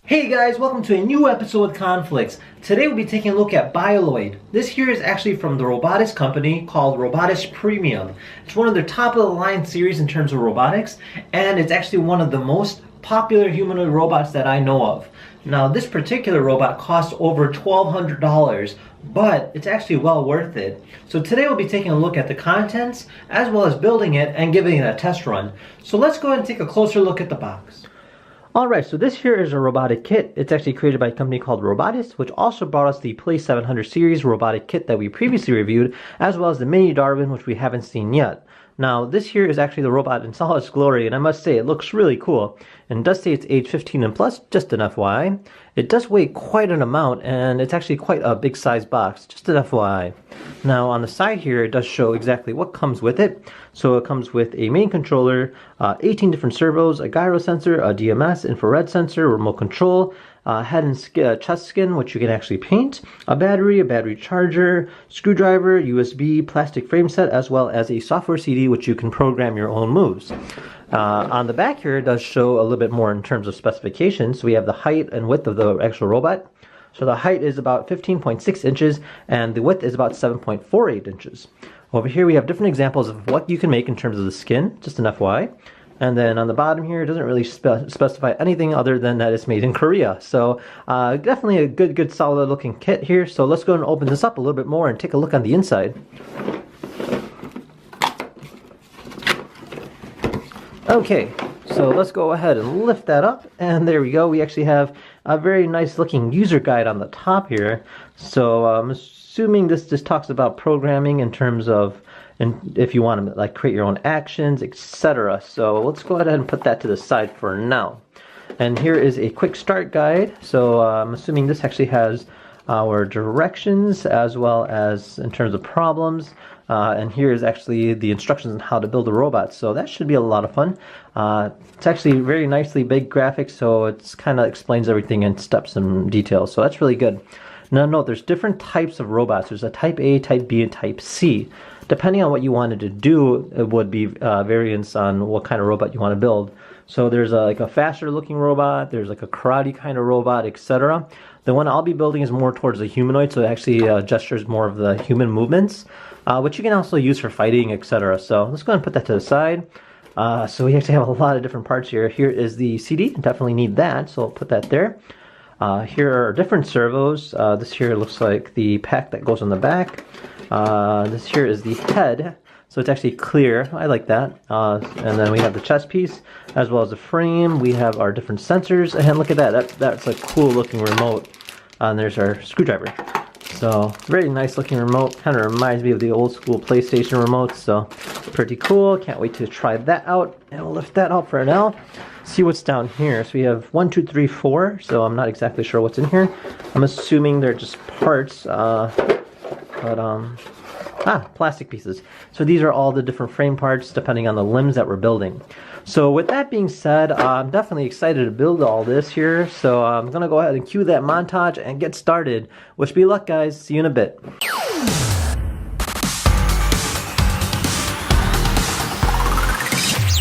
Hey guys, welcome to a new episode of Conflicts. Today we'll be taking a look at BIOLOID. This here is actually from the ROBOTIS company called ROBOTIS Premium. It's one of their top of the line series in terms of robotics, and it's actually one of the most popular humanoid robots that I know of. Now this particular robot costs over $1,200, but it's actually well worth it. So today we'll be taking a look at the contents as well as building it and giving it a test run. So let's go ahead and take a closer look at the box. Alright, so this here is a robotic kit. It's actually created by a company called ROBOTIS, which also brought us the Play 700 series robotic kit that we previously reviewed, as well as the Mini Darwin, which we haven't seen yet. Now, this here is actually the robot in all its glory, and I must say it looks really cool. And it does say it's age 15 and plus, just an FYI. It does weigh quite an amount, and it's actually quite a big size box, just an FYI. Now, on the side here, it does show exactly what comes with it. So it comes with a main controller, 18 different servos, a gyro sensor, a DMS, infrared sensor, remote control, head and chest skin, which you can actually paint, a battery charger, screwdriver, USB, plastic frame set, as well as a software CD, which you can program your own moves. On the back here, it does show a little bit more in terms of specifications. So we have the height and width of the actual robot. So the height is about 15.6 inches, and the width is about 7.48 inches. Over here, we have different examples of what you can make in terms of the skin, just an FYI. And then on the bottom here, it doesn't really specify anything other than that it's made in Korea. So definitely a good solid looking kit here. So let's go and open this up a little bit more and take a look on the inside. Okay, so let's go ahead and lift that up, and there we go. We actually have a very nice looking user guide on the top here. So I'm assuming this just talks about programming in terms of if you want to like create your own actions, etc. So let's go ahead and put that to the side for now. And here is a quick start guide. So I'm assuming this actually has our directions as well as in terms of problems. And here is actually the instructions on how to build a robot. So that should be a lot of fun. It's actually very nicely big graphics, so it's kind of explains everything in steps and details. So that's really good. Now note, there's different types of robots. There's a type A, type B, and type C. Depending on what you wanted to do, it would be variants on what kind of robot you want to build. So there's like a faster looking robot, there's like a karate kind of robot, etc. The one I'll be building is more towards the humanoid, so it actually gestures more of the human movements, which you can also use for fighting, etc. So let's go ahead and put that to the side. So we actually have a lot of different parts here. Here is the CD, definitely need that, so I'll put that there. Here are different servos. This here looks like the pack that goes on the back. This here is the head, so it's actually clear. I like that. And then we have the chest piece as well as the frame. We have our different sensors, and look at that. That's a cool looking remote. And there's our screwdriver. So very nice looking remote. Kind of reminds me of the old school PlayStation remotes. So pretty cool. Can't wait to try that out. And we'll lift that up for now. See what's down here. So we have 1, 2, 3, 4. So I'm not exactly sure what's in here. I'm assuming they're just parts. Plastic pieces. So these are all the different frame parts depending on the limbs that we're building. So with that being said, I'm definitely excited to build all this here. So I'm going to go ahead and cue that montage and get started. Wish me luck, guys. See you in a bit.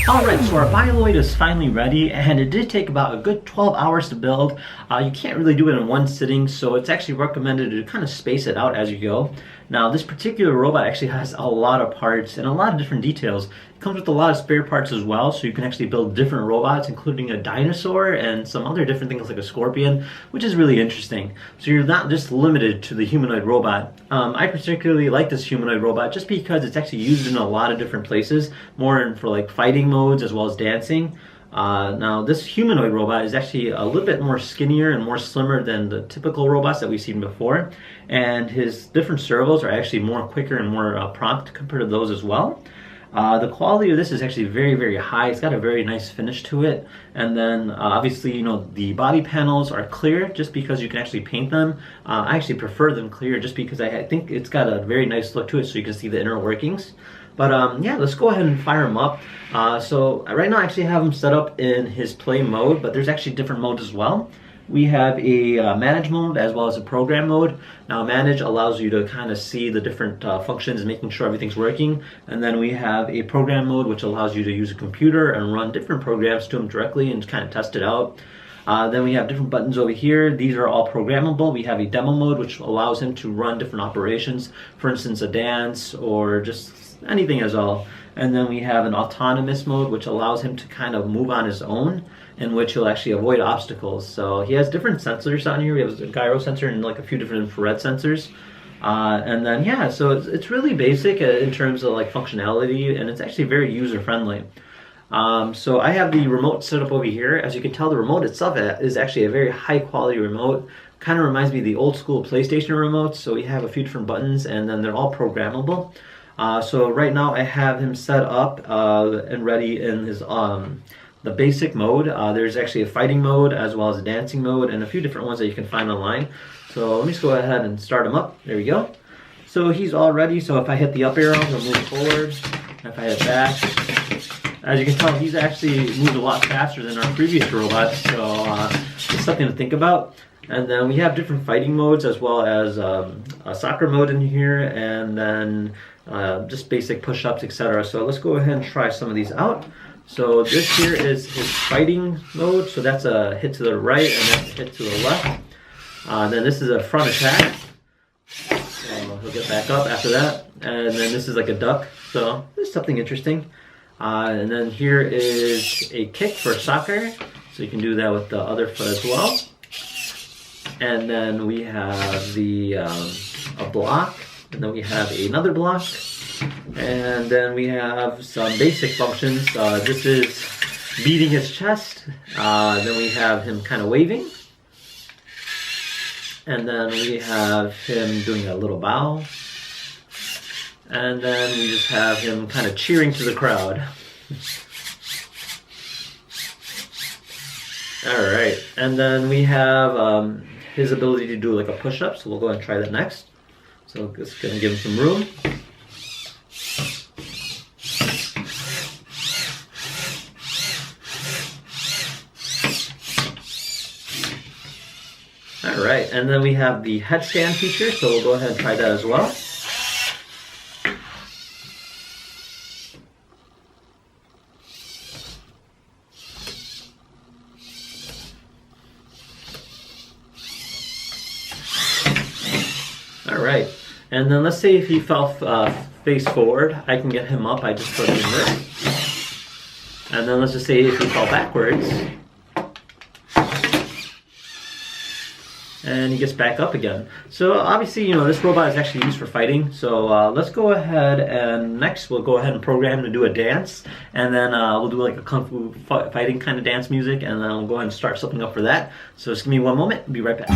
Alright, so our BIOLOID is finally ready, and it did take about a good 12 hours to build. You can't really do it in one sitting, so it's actually recommended to kind of space it out as you go. Now, this particular robot actually has a lot of parts and a lot of different details. It comes with a lot of spare parts as well, so you can actually build different robots, including a dinosaur and some other different things like a scorpion, which is really interesting. So you're not just limited to the humanoid robot. I particularly like this humanoid robot just because it's actually used in a lot of different places, more for like fighting modes as well as dancing. Now this humanoid robot is actually a little bit more skinnier and more slimmer than the typical robots that we've seen before, and his different servos are actually more quicker and more prompt compared to those as well. The quality of this is actually very high. It's got a very nice finish to it, and then obviously, you know, the body panels are clear just because you can actually paint them. I actually prefer them clear just because I think it's got a very nice look to it, so you can see the inner workings. But yeah, let's go ahead and fire him up. So right now I actually have him set up in his play mode, but there's actually different modes as well. We have a manage mode as well as a program mode. Now manage allows you to kind of see the different functions, making sure everything's working. And then we have a program mode which allows you to use a computer and run different programs to them directly and kind of test it out. Then we have different buttons over here. These are all programmable. We have a demo mode, which allows him to run different operations, for instance, a dance or just anything as all. And then we have an autonomous mode, which allows him to kind of move on his own, in which he'll actually avoid obstacles. So he has different sensors on here. We have a gyro sensor and like a few different infrared sensors. And then yeah, so it's really basic in terms of like functionality, and it's actually very user friendly. So I have the remote set up over here. As you can tell, the remote itself is actually a very high quality remote. Kind of reminds me of the old school PlayStation remotes. So we have a few different buttons, and then they're all programmable. So right now I have him set up and ready in his the basic mode. There's actually a fighting mode as well as a dancing mode and a few different ones that you can find online. So let me just go ahead and start him up. There we go. So he's all ready. So if I hit the up arrow, he'll move forward. If I hit back, as you can tell, he's actually moved a lot faster than our previous robots. So it's something to think about. And then we have different fighting modes as well as a soccer mode in here, and then just basic push-ups, etc. So let's go ahead and try some of these out. So this here is his fighting mode. So that's a hit to the right and that's a hit to the left. Then this is a front attack. He'll get back up after that. And then this is like a duck. So this is something interesting. And then here is a kick for soccer. So you can do that with the other foot as well. And then we have the a block. And then we have another block. And then we have some basic functions. This is beating his chest. Then we have him kind of waving. And then we have him doing a little bow. And then we just have him kind of cheering to the crowd. Alright, and then we have his ability to do like a push-up, so we'll go ahead and try that next. So just gonna give him some room. Alright, and then we have the headstand feature, so we'll go ahead and try that as well. Alright, and then let's say if he fell face forward, I can get him up, I just put him in this. And then let's just say if he fell backwards, and he gets back up again. So obviously, you know, this robot is actually used for fighting. So let's go ahead and next we'll go ahead and program him to do a dance. And then we'll do like a kung fu fighting kind of dance music. And then we'll go ahead and start something up for that. So just give me one moment, I'll be right back.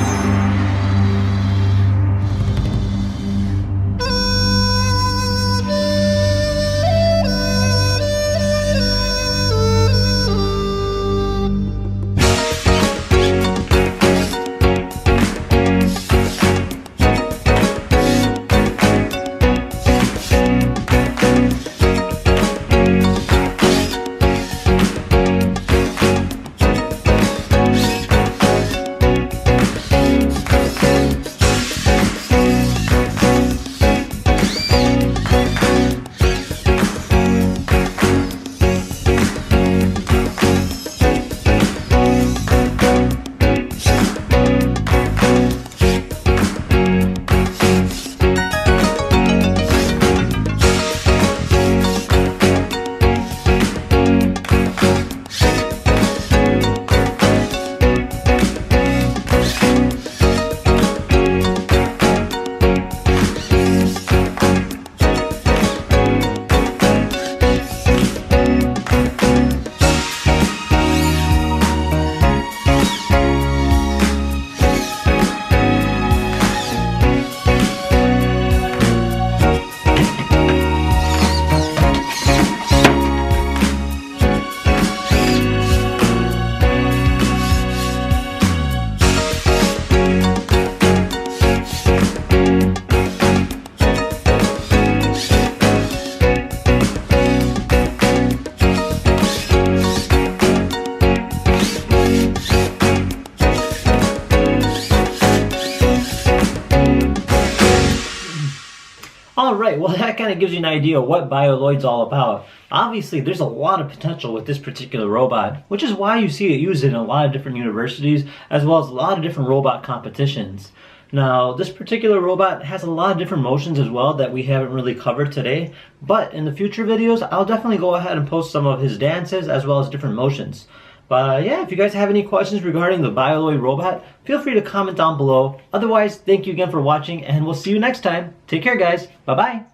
Alright, well that kind of gives you an idea of what BIOLOID's all about. Obviously, there's a lot of potential with this particular robot, which is why you see it used in a lot of different universities, as well as a lot of different robot competitions. Now, this particular robot has a lot of different motions as well that we haven't really covered today, but in the future videos, I'll definitely go ahead and post some of his dances as well as different motions. But yeah, if you guys have any questions regarding the BIOLOID robot, feel free to comment down below. Otherwise, thank you again for watching, and we'll see you next time. Take care, guys. Bye-bye.